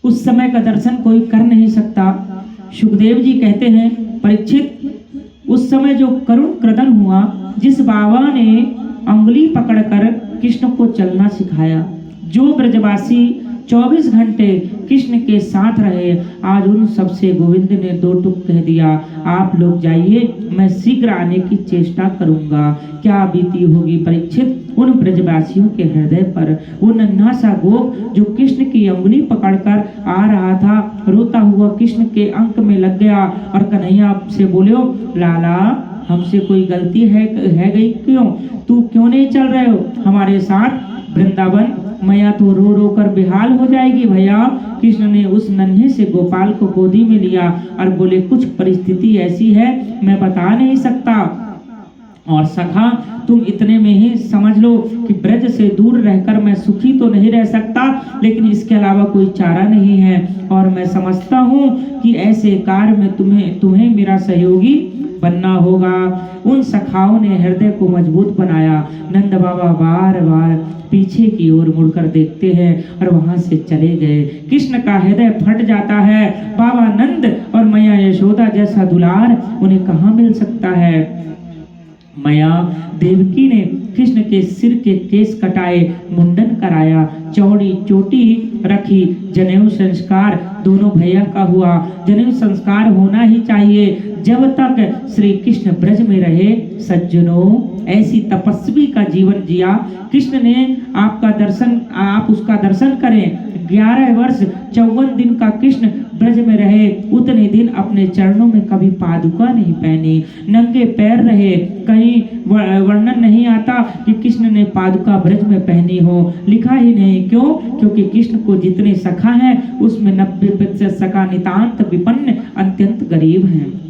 उस समय का दर्शन कोई कर नहीं सकता। सुखदेव जी कहते हैं, परीक्षित, उस समय जो करुण क्रदन हुआ, जिस बाबा ने अंगुली पकड़कर कृष्ण को चलना सिखाया, जो ब्रजवासी 24 घंटे कृष्ण के साथ रहे, आज उन सबसे गोविंद ने दो टुक कह दिया, आप लोग जाइए, मैं शीघ्र आने की चेष्टा करूंगा। क्या बीती होगी परीक्षित उन ब्रजवासियों के हृदय पर। वो नन्हा सा गोप जो कृष्ण की अंगुली पकड़कर आ रहा था, रोता हुआ कृष्ण के अंक में लग गया और कन्हैया से बोलो, लाला हमसे कोई गलती है गई, क्यों तू क्यों नहीं चल रहे हो हमारे साथ वृंदावन? मैया तो रो रो कर बेहाल हो जाएगी भैया। कृष्ण ने उस नन्हे से गोपाल को गोदी में लिया और बोले, कुछ परिस्थिति ऐसी है मैं बता नहीं सकता, और सखा तुम इतने में ही समझ लो कि ब्रज से दूर रहकर मैं सुखी तो नहीं रह सकता, लेकिन इसके अलावा कोई चारा नहीं है, और मैं समझता हूँ कि ऐसे कार्य में तुम्हें मेरा सहयोगी बनना होगा। उन सखाओं ने हृदय को मजबूत बनाया। नंद बाबा बार बार पीछे की ओर मुड़कर देखते हैं और वहां से चले गए। कृष्ण का हृदय फट जाता है। बाबा नंद और मैया यशोदा जैसा दुलार उन्हें कहाँ मिल सकता है। मैया देवकी ने कृष्ण के सिर के केस कटाए, मुंडन कराया, चौड़ी चोटी रखी, जनेऊ संस्कार दोनों भैया का हुआ। जनेऊ संस्कार होना ही चाहिए जब तक श्री कृष्ण ब्रज में रहे। सज्जनों, ऐसी तपस्वी का जीवन जिया कृष्ण ने। आप उसका दर्शन करें। 11 वर्ष 54 दिन का कृष्ण ब्रज में रहे, उतने दिन अपने चरणों में कभी पादुका नहीं पहनी, नंगे पैर रहे। कहीं वर्णन नहीं आता कि कृष्ण ने पादुका ब्रज में पहनी हो, लिखा ही नहीं। क्यों? क्योंकि कृष्ण को जितने सखा हैं उसमें 90% सखा नितांत विपन्न अत्यंत गरीब हैं।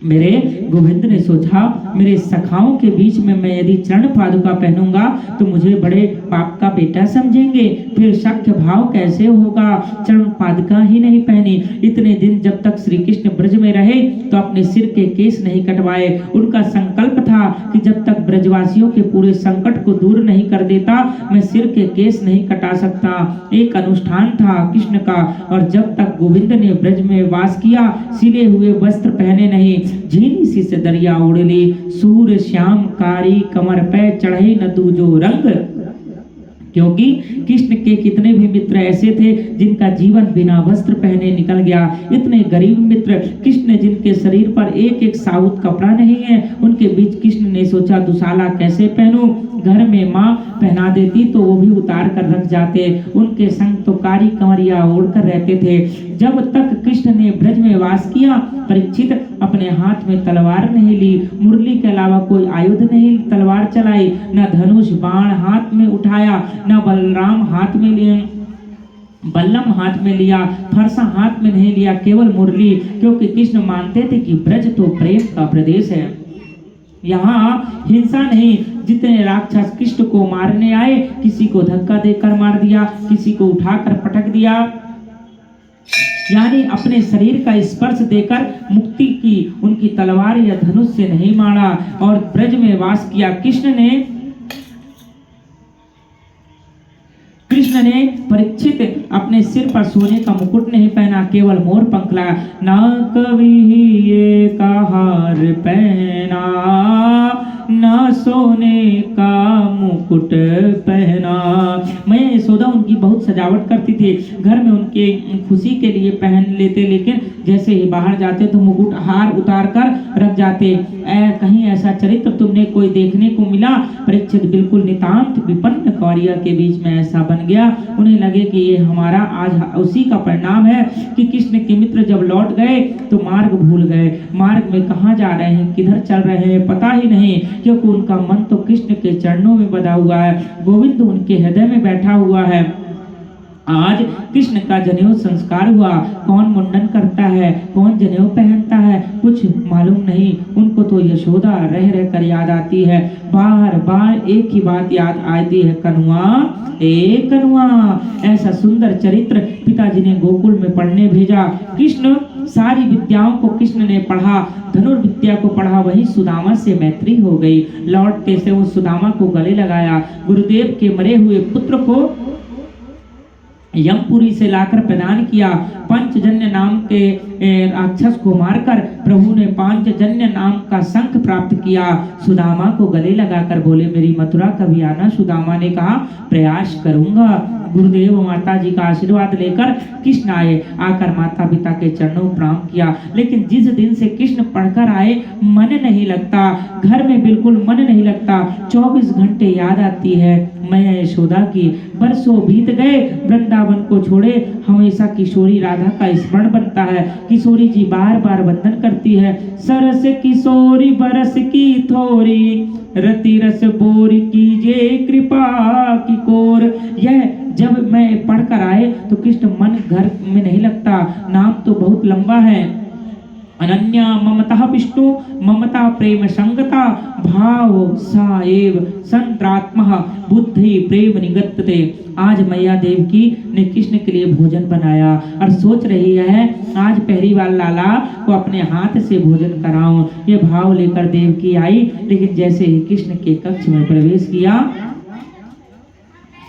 मेरे गोविंद ने सोचा, मेरे सखाओं के बीच में मैं यदि चरण पादुका पहनूंगा तो मुझे बड़े पाप का बेटा समझेंगे, फिर सख्य भाव कैसे होगा। चरण पादुका ही नहीं पहनी। इतने दिन जब तक श्री कृष्ण ब्रज में रहे तो अपने सिर के केस नहीं कटवाए। उनका संकल्प था कि जब तक ब्रजवासियों के पूरे संकट को दूर नहीं कर देता मैं सिर के केस नहीं कटा सकता। एक अनुष्ठान था कृष्ण का। और जब तक गोविंद ने ब्रज में वास किया, सिले हुए वस्त्र पहने नहीं, झीनी सी से दरिया ओढ़ ली, सूर्य श्याम कारी कमर पे चढ़े न तू जो रंग। क्योंकि कृष्ण के कितने भी मित्र ऐसे थे जिनका जीवन बिना वस्त्र पहने निकल गया। इतने गरीब मित्र कृष्ण जिनके शरीर पर एक एक साउथ कपड़ा नहीं है, उनके बीच कृष्ण ने सोचा दुशाला कैसे पहनूं। घर में माँ पहना देती तो वो भी उतार कर रख जाते। उनके संग तो कारी कमरिया ओढ़कर रहते थे। जब तक कृष्ण ने ब्रज में वास किया, परीक्षित अपने हाथ में तलवार नहीं ली, मुरली के अलावा कोई आयुध नहीं तलवार चलाई, न धनुष बाण हाथ में उठाया, न बलराम हाथ में लिए, बल्लम हाथ में लिया, फरसा हाथ में नहीं लिया, केवल मुरली। क्योंकि कृष्ण मानते थे कि ब्रज तो प्रेम का प्रदेश है, यहाँ हिंसा नहीं। जितने राक्षस कृष्ण को मारने आए, किसी को धक्का देकर मार दिया, किसी को उठाकर पटक दिया, यानी अपने शरीर का स्पर्श देकर मुक्ति की उनकी तलवार या धनुष से नहीं मारा और ब्रज में वास किया। कृष्ण ने परीक्षित अपने सिर पर सोने का मुकुट नहीं पहना, केवल मोर पंख लगाया। ना कभी ये का हार पहना, ना सोने का मुकुट पहना। मैं यशोदा उनकी बहुत सजावट करती थी, घर में उनके खुशी के लिए पहन लेते, लेकिन जैसे ही बाहर जाते तो मुकुट हार उतार कर रख जाते। कहीं ऐसा चरित्र तुमने कोई देखने को मिला? परीक्षित बिल्कुल नितांत विपन्न कौरिया के बीच में ऐसा बन गया। उन्हें लगे कि ये हमारा आज उसी का परिणाम है कि कृष्ण के मित्र जब लौट गए तो मार्ग भूल गए। मार्ग में कहाँ जा रहे हैं, किधर चल रहे हैं, पता ही नहीं, क्योंकि उनका मन तो कृष्ण के चरणों में बंधा हुआ है। गोविंद उनके हृदय में बैठा हुआ है। आज कृष्ण का जनेऊ संस्कार हुआ। कौन मुंडन करता है, कौन जनेऊ पहनता है, कुछ मालूम नहीं। उनको तो यशोदा रह रह कर याद आती है। बार बार एक ही बात याद आती है, कनुआ ए कनुआ। ऐसा सुंदर चरित्र पिताजी ने गोकुल में पढ़ने भेजा। कृष्ण सारी विद्याओं को कृष्ण ने पढ़ा, धनुर्विद्या को पढ़ा। वहीं सुदामा से मैत्री हो गई। लौटते से वो सुदामा को गले लगाया। गुरुदेव के मरे हुए पुत्र को यमपुरी से लाकर प्रदान किया। पंचजन्य नाम के राक्षस को मारकर प्रभु ने पांचजन्य नाम का शंख प्राप्त किया। सुदामा को गले लगाकर बोले मेरी मथुरा कभी आना। सुदामा ने कहा प्रयास करूंगा। गुरुदेव माता जी का आशीर्वाद लेकर कृष्ण आए। आकर माता पिता के चरणों प्रणाम किया, लेकिन जिस दिन से कृष्ण पढ़कर आए मन नहीं लगता, घर में बिल्कुल मन नहीं लगता। 24 घंटे याद आती है मैया यशोदा की। बरसों बीत गए, वृंदावन को छोड़े, हमेशा किशोरी राधा का स्मरण बनता है। किशोरी जी बार बार वंदन करती है। सरस किशोरी बरस की थोरी, रति रस बोरी कीजिए कृपा की कोर। यह जब मैं पढ़कर आए तो कृष्ण मन घर में नहीं लगता। नाम तो बहुत लंबा है। अनन्या ममता विष्णु ममता प्रेम संगता, भाव सा एव संत्रात्मा बुद्धि प्रेम निगतते। आज मैया देवकी ने कृष्ण के लिए भोजन बनाया और सोच रही है आज पहली बार लाला को अपने हाथ से भोजन कराऊं। ये भाव लेकर देवकी आई, लेकिन जैसे ही कृष्ण के कक्ष में प्रवेश किया,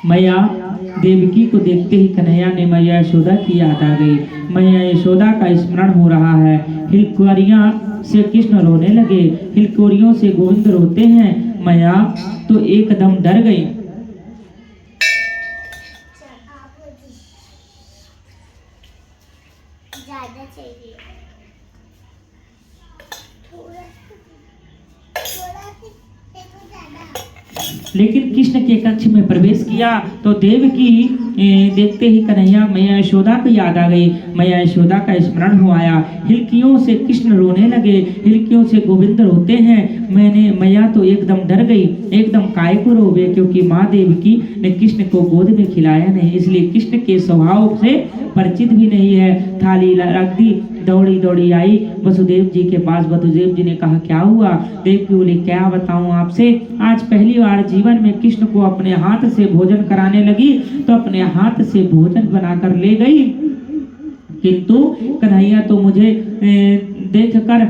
मैया देवकी को देखते ही कन्हैया ने मैया यशोदा की याद आ गई। मैया यशोदा का स्मरण हो रहा है। हिलकोरियां से कृष्ण रोने लगे, हिलकोरियों से गोविंद रोते हैं। मैया तो एकदम डर गई। लेकिन कृष्ण के कक्ष में प्रवेश किया तो देवकी देखते ही कन्हैया मैया यशोदा को याद आ गई। मैया यशोदा का स्मरण हो आया। हिलकियों से कृष्ण रोने लगे, हिलकियों से गोविंद रोते हैं। मैया तो एकदम डर गई। एकदम काय को रोवे, क्योंकि माँ देवकी ने कृष्ण को गोद में खिलाया नहीं, इसलिए कृष्ण के स्वभाव से परिचित भी नहीं है। थाली रख दी, दौड़ी दौड़ी आई वसुदेव जी के पास। वसुदेव जी ने कहा क्या हुआ? देवकी बोली क्या बताऊं आपसे, आज पहली बार जीवन में कृष्ण को अपने हाथ से भोजन कराने लगी तो अपने हाथ से भोजन बनाकर ले गई, किंतु कन्हैया तो मुझे देखकर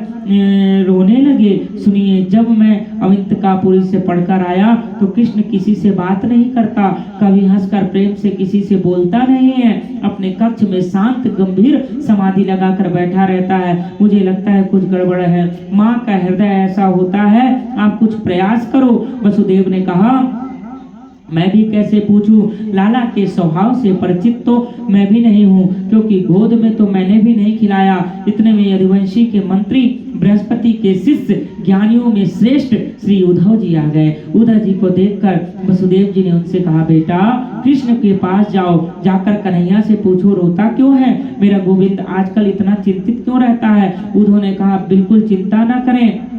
रोने लगे। सुनिए, जब मैं अविंतकापुरी से पढ़कर आया तो कृष्ण किसी से बात नहीं करता, कभी हंसकर प्रेम से किसी से बोलता नहीं है, अपने कक्ष में शांत गंभीर समाधि लगाकर बैठा रहता है। मुझे लगता है कुछ गड़बड़ है। माँ का हृदय ऐसा होता है, आप कुछ प्रयास करो। वसुदेव ने कहा मैं भी कैसे पूछूं, लाला के स्वभाव से परिचित तो मैं भी नहीं हूँ, क्योंकि गोद में तो मैंने भी नहीं खिलाया। इतने में यदुवंशी के मंत्री बृहस्पति के शिष्य ज्ञानियों में श्रेष्ठ श्री उद्धव जी आ गए। उद्धव जी को देखकर वसुदेव जी ने उनसे कहा बेटा कृष्ण के पास जाओ, जाकर कन्हैया से पूछो रोता क्यों है, मेरा गोविंद आजकल इतना चिंतित क्यों रहता है। उद्धव ने कहा बिल्कुल चिंता न करें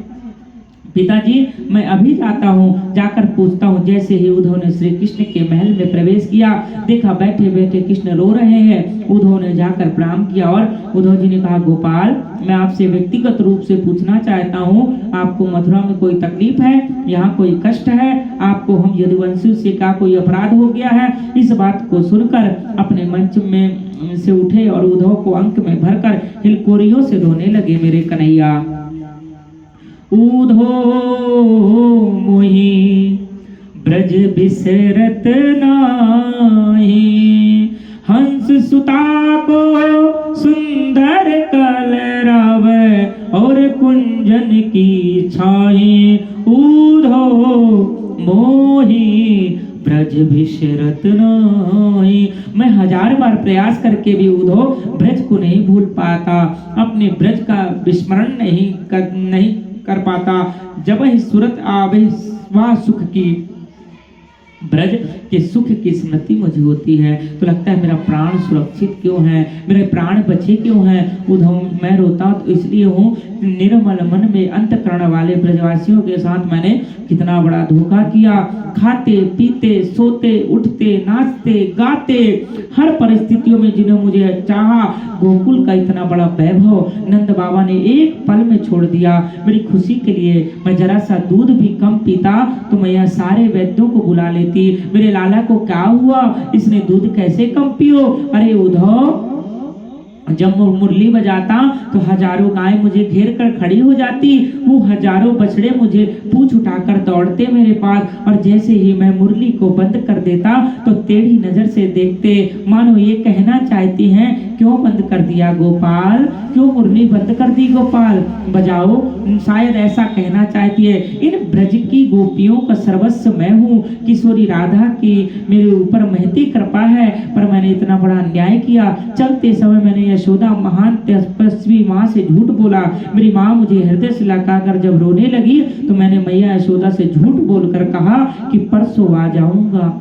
पिताजी, मैं अभी जाता हूँ, जाकर पूछता हूँ। जैसे ही उद्धव ने श्री कृष्ण के महल में प्रवेश किया, देखा बैठे बैठे कृष्ण रो रहे हैं। उद्धव ने जाकर प्रणाम किया और उद्धव जी ने कहा गोपाल, मैं आपसे व्यक्तिगत रूप से पूछना चाहता हूँ, आपको मथुरा में कोई तकलीफ है, यहाँ कोई कष्ट है, आपको हम यदुवंशी से क्या कोई अपराध हो गया है? इस बात को सुनकर अपने मंच में से उठे और उद्धव को अंक में भरकर हिलकोरियों से रोने लगे। मेरे कन्हैया उद्धो मोहि ब्रज बिसरत नाहि, हंस सुता को सुंदर कलरव और कुंजन की छाई। उद्धो मोहि ब्रज बिसरत नाहि। मैं 1000 बार प्रयास करके भी उद्धव ब्रज को नहीं भूल पाता, अपने ब्रज का विस्मरण नहीं कर पाता। जब ही सूरत आवे वह सुख की, ब्रज के सुख की स्मृति मुझे होती है तो लगता है मेरा प्राण सुरक्षित क्यों है, मेरे प्राण बचे क्यों हैं। उद्धव मैं रोता तो इसलिए हूँ, निर्मल मन में अंतकरण वाले ब्रजवासियों के साथ मैंने कितना बड़ा धोखा किया। खाते पीते सोते उठते नाचते गाते हर परिस्थितियों में जिन्हें मुझे चाहा, गोकुल का इतना बड़ा वैभव नंद बाबा ने एक पल में छोड़ दिया। मेरी खुशी के लिए मैं जरा सा दूध भी कम पीता तो मैं यह सारे वैद्यों को बुला लेती, मेरे लाला को क्या हुआ, इसने दूध कैसे कम पियो। अरे उद्धव जब मुरली बजाता तो हजारों गाय मुझे घेर कर खड़ी हो जाती, वो हजारों बछड़े मुझे पूंछ उठाकर दौड़ते मेरे पास, और जैसे ही मैं मुरली को बंद कर देता तो टेढ़ी नजर से देखते, मानो ये कहना चाहती हैं क्यों बंद कर दिया गोपाल, क्यों मुरली बंद कर दी गोपाल, बजाओ। शायद ऐसा कहना चाहती है इन ब्रज की गोपियों का सर्वस्व मैं हूँ, किशोरी राधा की मेरे ऊपर महती कृपा है, पर मैंने इतना बड़ा अन्याय किया। चलते समय मैंने यशोदा महान तपस्वी माँ से झूठ बोला, मेरी माँ मुझे हृदय से लगाकर जब रोने लगी तो मैंने मैया यशोदा से झूठ बोलकर कहा कि परसों आ जाऊंगा।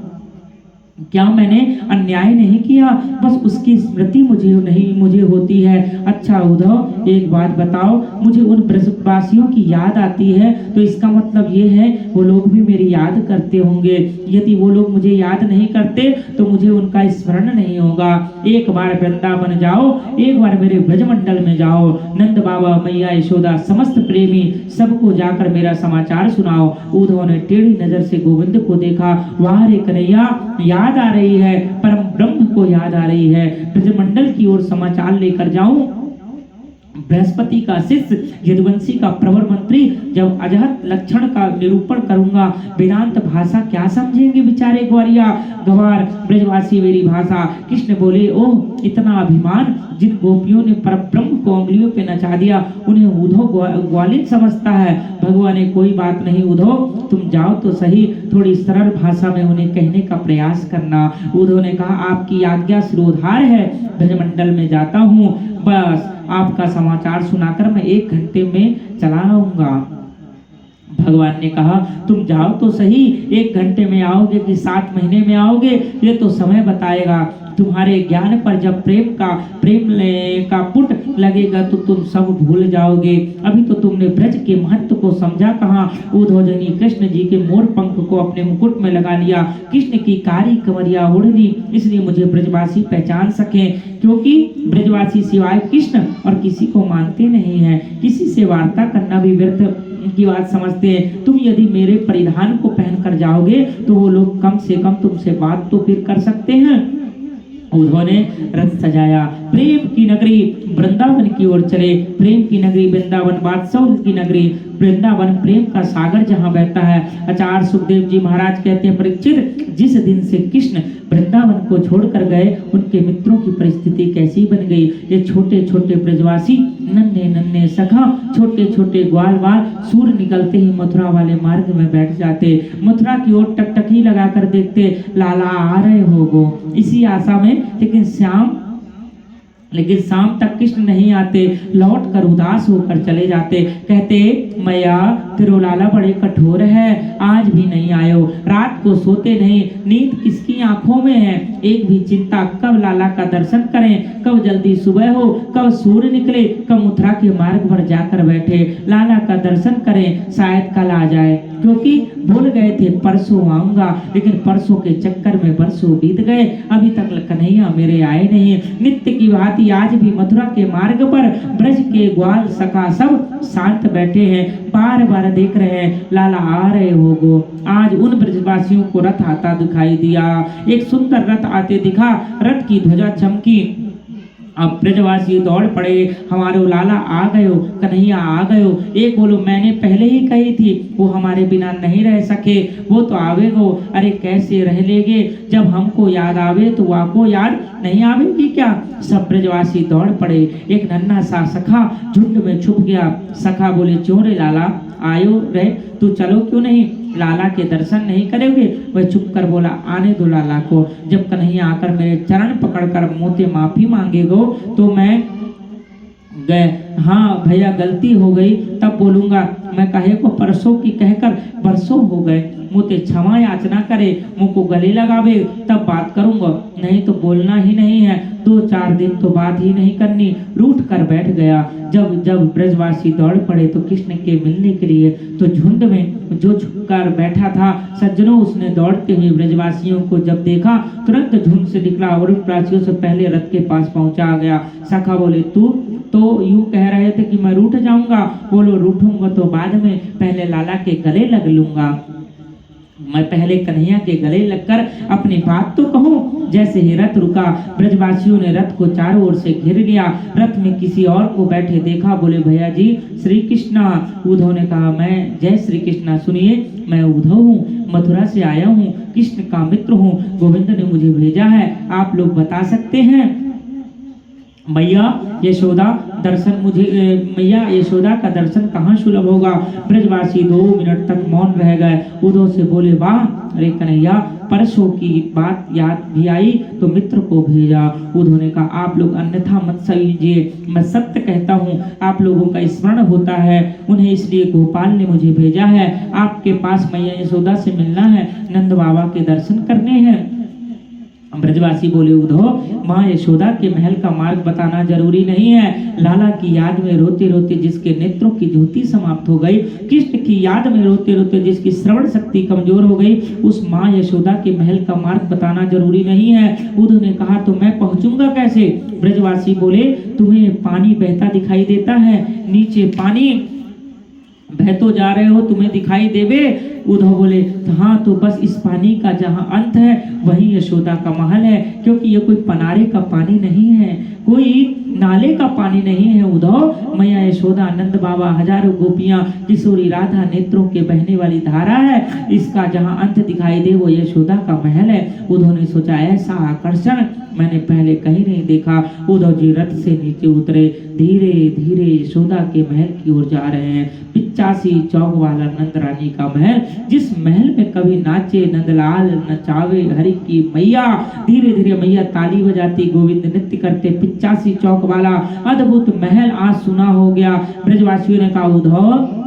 क्या मैंने अन्याय नहीं किया, बस उसकी स्मृति मुझे होती है। अच्छा उद्धव एक बात बताओ, मुझे उन ब्रजवासियों की याद आती है तो इसका मतलब ये है वो लोग भी मेरी याद करते होंगे, यदि वो लोग मुझे याद नहीं करते तो मुझे उनका स्मरण नहीं होगा। एक बार वृंदावन जाओ, एक बार मेरे ब्रजमंडल में जाओ, नंद बाबा मैया यशोदा समस्त प्रेमी सबको जाकर मेरा समाचार सुनाओ। उद्धव ने टेढ़ी नजर से गोविंद को देखा, वाह रे कन्हैया, याद आ रही है, परम ब्रह्म को याद आ रही है, ब्रजमंडल की ओर समाचार लेकर जाऊं। बृहस्पति का शिष्य यदुवंशी का प्रवर मंत्री जब अजहत लक्षण का निरूपण करूंगा, वेदांत भाषा क्या समझेंगे बेचारे ग्वारिया गवार ब्रजवासी मेरी भाषा। कृष्ण बोले, ओह इतना अभिमान, जिन गोपियों ने परब्रह्म को उंगलियों पे नचा दिया उन्हें उद्धव ग्वालिन समझता है। भगवान ने कोई बात नहीं उद्धव, तुम जाओ तो सही, थोड़ी सरल भाषा में उन्हें कहने का प्रयास करना। उद्धव ने कहा, आपकी आज्ञा सिरोधार है, ब्रजमंडल में जाता हूँ, बस आपका समाचार सुनाकर मैं 1 घंटे में चला आऊंगा। भगवान ने कहा, तुम जाओ तो सही, 1 घंटे में आओगे कि 7 महीने में आओगे ये तो समय बताएगा। तुम्हारे ज्ञान पर जब प्रेम का पुट लगेगा तो तुम सब भूल जाओगे। अभी तो तुमने ब्रज के महत्व को समझा कहाँ। उद्धवजनी कृष्ण जी के मोर पंख को अपने मुकुट में लगा लिया, कृष्ण की कारी कमरिया ओढ़ ली, इसलिए मुझे ब्रजवासी पहचान सके, क्योंकि ब्रजवासी सिवाय कृष्ण और किसी को मानते नहीं है, किसी से वार्ता करना भी व्यर्थ की बात समझते हैं। तुम यदि मेरे परिधान को पहनकर जाओगे तो वो लोग कम से कम तुमसे बात तो फिर कर सकते हैं। उन्होंने रथ सजाया, प्रेम की नगरी वृंदावन की ओर चले। प्रेम की नगरी वृंदावन, बादशाह की नगरी वृंदावन, प्रेम का सागर जहाँ बहता है। आचार्य सुखदेव जी महाराज कहते हैं, परीक्षित जिस दिन से कृष्ण वृंदावन को छोड़कर गए उनके मित्रों की परिस्थिति कैसी बन गई। ये छोटे छोटे ब्रजवासी, नन्हे नन्हे सखा, छोटे छोटे ग्वाल बाल, सूर्य निकलते ही मथुरा वाले मार्ग में बैठ जाते, मथुरा की ओर टकटकी लगाकर देखते, लाला आ रहे होगो, इसी आशा में। लेकिन शाम तक कृष्ण नहीं आते, लौट कर उदास होकर चले जाते। कहते, मैया तेरो लाला बड़े कठोर है, आज भी नहीं आयो, रात को सोते नहीं, नींद किसकी आंखों में है, एक भी चिंता, कब लाला का दर्शन करें, कब जल्दी सुबह हो, कब सूर्य निकले, कब मथुरा के मार्ग पर जाकर बैठे, लाला का दर्शन करें, शायद कल आ जाए, क्योंकि भूल गए थे परसों आऊंगा, लेकिन परसों के चक्कर में बरसों बीत गए, अभी तक कन्हैया मेरे आए नहीं। नित्य की भांति आज भी मथुरा के मार्ग पर ब्रज के ग्वाल सखा सब शांत बैठे हैं, बार बार देख रहे हैं, लाला आ रहे होगो। आज उन ब्रजवासियों को रथ आता दिखाई दिया, एक सुंदर रथ आते दिखा, रथ की ध्वजा चमकी। अब ब्रजवासी दौड़ पड़े, हमारे लाला आ गयो, कन्हैया आ गयो। एक बोलो, मैंने पहले ही कही थी वो हमारे बिना नहीं रह सके, वो तो आवेगो। अरे कैसे रह लेगे, जब हमको याद आवे तो वाको याद नहीं आवेगी क्या। सब ब्रजवासी दौड़ पड़े, एक नन्हा सा सखा झुंड में छुप गया। सखा बोले, क्यों रे लाला आयो रे, तू चलो क्यों नहीं, लाला के दर्शन नहीं करोगे। वह चुप कर बोला, आने दो लाला को, जब कन्हैया आकर मेरे चरण पकड़कर मुझसे माफी मांगेगो तो मैं गए, हाँ भैया गलती हो गई तब बोलूंगा, मैं कहे को परसों की कहकर बरसों हो गए, मुझे क्षमा याचना करे, मुँह को गले लगावे तब बात करूंगा, नहीं तो बोलना ही नहीं है। 2-4 दिन तो बात ही नहीं करनी, रूठ कर बैठ गया। जब ब्रजवासी दौड़ पड़े तो कृष्ण के मिलने के लिए, तो झुंड में जो झुककर बैठा था सज्जनों, उसने दौड़ते हुए ब्रजवासियों को जब देखा तुरंत झुंड से निकला और ब्रजवासियों से पहले रथ के पास पहुंचा गया। सखा बोले, तू तो यूं कह रहे थे कि मैं रूठ जाऊंगा। बोलो, रूठूंगा तो बाद में, पहले लाला के गले लग लूंगा, मैं पहले कन्हैया के गले लगकर अपनी बात तो कहूँ। जैसे ही रथ रुका, ब्रजवासियों ने रथ को चारों ओर से घेर लिया। रथ में किसी और को बैठे देखा, बोले भैया जी श्री कृष्णा। उद्धव ने कहा मैं जय श्री कृष्णा। सुनिए, मैं उद्धव हूँ, मथुरा से आया हूँ, कृष्ण का मित्र हूँ, गोविंद ने मुझे भेजा है, आप लोग बता सकते हैं मैया यशोदा का दर्शन कहाँ सुलभ होगा। ब्रजवासी 2 मिनट तक मौन रह गए। उद्धव से बोले वाह अरे कन्हैया, परसों की बात याद भी आई तो मित्र को भेजा। उद्धव ने कहा आप लोग अन्यथा मत समझिए, मैं सत्य कहता हूँ, आप लोगों का स्मरण होता है, उन्हें इसलिए गोपाल ने मुझे भेजा है। आपके पास मैया यशोदा से मिलना है, नंद बाबा के दर्शन करने हैं। ब्रजवासी बोले उद्धव, माँ यशोदा के महल का मार्ग बताना जरूरी नहीं है। लाला की याद में रोते रोते जिसके नेत्रों की ज्योति समाप्त हो गई, कृष्ण की याद में रोते रोते जिसकी श्रवण शक्ति कमजोर हो गई, उस माँ यशोदा के महल का मार्ग बताना जरूरी नहीं है। उद्धव ने कहा तो मैं पहुंचूंगा कैसे। ब्रजवासी बोले तुम्हें पानी बहता दिखाई देता है, नीचे पानी बह तो जा रहे हो, तुम्हें दिखाई देवे। उद्धव बोले हाँ, तो बस इस पानी का जहाँ अंत है वही यशोदा का महल है, क्योंकि ये कोई पनारे का पानी नहीं है, कोई नाले का पानी नहीं है। उद्धव, मैया यशोदा, नंद बाबा, हजारों गोपियां, किशोरी राधा नेत्रों के बहने वाली धारा है, इसका जहाँ अंत दिखाई दे वो यशोदा का महल है। उद्धव ने सोचा ऐसा आकर्षण मैंने पहले कहीं नहीं देखा। उद्धव जी रथ से नीचे उतरे, धीरे धीरे यशोदा के महल की ओर जा रहे हैं। 85 चौक वाला नंद रानी का महल, जिस महल में कभी नाचे नंदलाल, नचावे हरि की मैया। धीरे धीरे मैया ताली बजाती, गोविंद नृत्य करते। 85 चौक वाला अद्भुत महल आज सुना हो गया। ब्रजवासियों ने कहा उद्धव,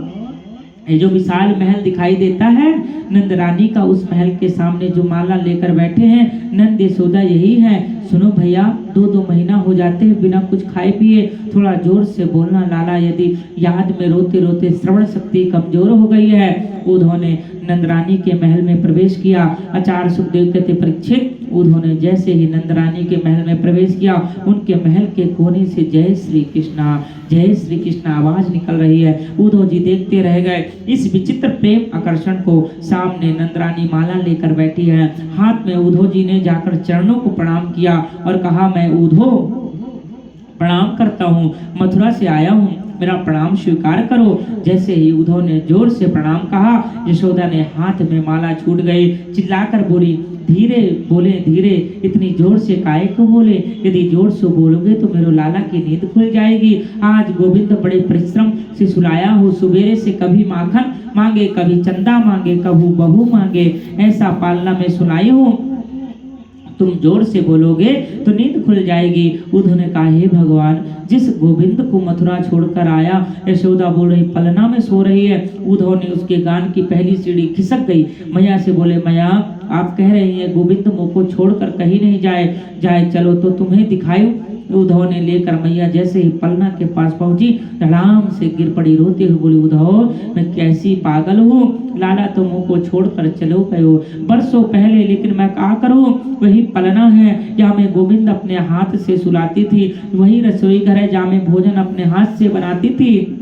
ये जो विशाल महल दिखाई देता है नंद रानी का, उस महल के सामने जो माला लेकर बैठे हैं नंद यशोदा यही है। सुनो भैया, 2-2 महीना हो जाते हैं बिना कुछ खाए पिए, थोड़ा जोर से बोलना लाला, यदि याद में रोते रोते श्रवण शक्ति कमजोर हो गई है। उद्धव ने नंदरानी के महल में प्रवेश किया। आचार्य सुखदेव कहते परीक्षित, उद्धव ने जैसे ही नंदरानी के महल में प्रवेश किया, उनके महल के कोने से जय श्री कृष्णा आवाज निकल रही है। उद्धव जी देखते रह गए इस विचित्र प्रेम आकर्षण को। सामने नंदरानी माला लेकर बैठी है, हाथ में। उद्धव जी ने जाकर चरणों को प्रणाम किया और कहा मैं उद्धव प्रणाम करता हूँ, मथुरा से आया हूँ, मेरा प्रणाम स्वीकार करो। जैसे ही उद्धव ने जोर से प्रणाम कहा, यशोदा ने हाथ में माला छूट गई, चिल्लाकर बोली धीरे बोले, धीरे, इतनी जोर से काहे को बोले, यदि जोर से बोलोगे तो मेरे लाला की नींद खुल जाएगी। आज गोविंद बड़े परिश्रम से सुलाया हूँ, सवेरे से कभी माखन मांगे, कभी चंदा मांगे, कभी बहू मांगे, ऐसा पालना में सुलाई हूँ, तुम जोर से बोलोगे तो नींद खुल जाएगी। उद्धव ने कहा हे भगवान, जिस गोविंद को मथुरा छोड़कर आया, यशोदा बोल रही पलना में सो रही है। उद्धव ने उसके गान की पहली सीढ़ी खिसक गई। मैया से बोले मैया, आप कह रही हैं गोविंद मुझ को छोड़कर कहीं नहीं जाए, चलो तो तुम्हें दिखाऊं। उद्धव ने लेकर मैया जैसे ही पलना के पास पहुंची, धड़ाम से गिर पड़ी, रोते हुए बोली उद्धव, मैं कैसी पागल हूँ, लाला तो मुझ को छोड़कर चलो गए हो बरसों पहले, लेकिन मैं क्या करूँ, वही पलना है जहाँ मैं गोविंद अपने हाथ से सुलाती थी, वही रसोई घर है जहाँ मैं भोजन अपने हाथ से बनाती थी।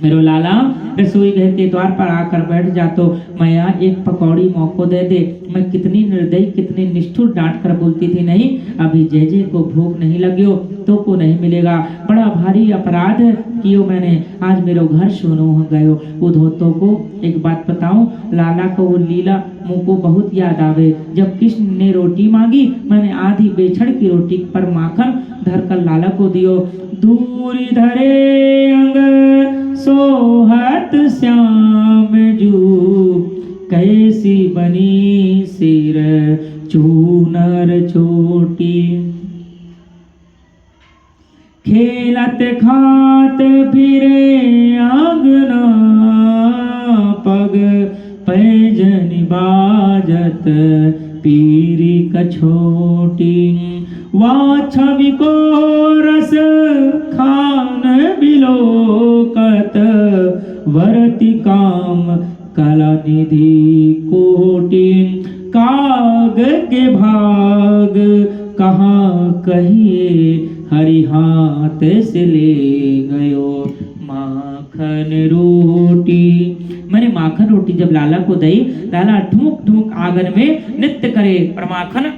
मेरो लाला रसोई घर के द्वार पर आकर बैठ जा तो मैया एक पकौड़ी मौको दे दे। मैं कितनी निर्दयी, कितनी निष्ठुर डांट कर बोलती थी, नहीं अभी जय को भूख नहीं लगी हो तो को नहीं मिलेगा, बड़ा भारी अपराध कियो मैंने, आज मेरो घर सुनो हो गयो। उद्धव तो को एक बात बताऊं, लाला को वो लीला मुँह को बहुत याद आवे। जब कृष्ण ने रोटी मांगी, मैंने आधी बेछड़ की रोटी पर माखन धर कर लाला को दियो। दूरी धरे अंग सोहत श्याम जू, कैसी बनी सिर चूनर चोटी, खेलत खात फिरे आंगना, पग पैजनि बाजत पीरी कछोटी, वाछवि को रस खान बिलोकत, वरति काम कला निधि कोटि, काग के भाग कहाँ कहिए, हरि हाथ से ले गयो माखन रोटी। मैंने माखन रोटी जब लाला को दी, लाला ठुमुक ठुमुक आंगन में नृत्य करे और माखन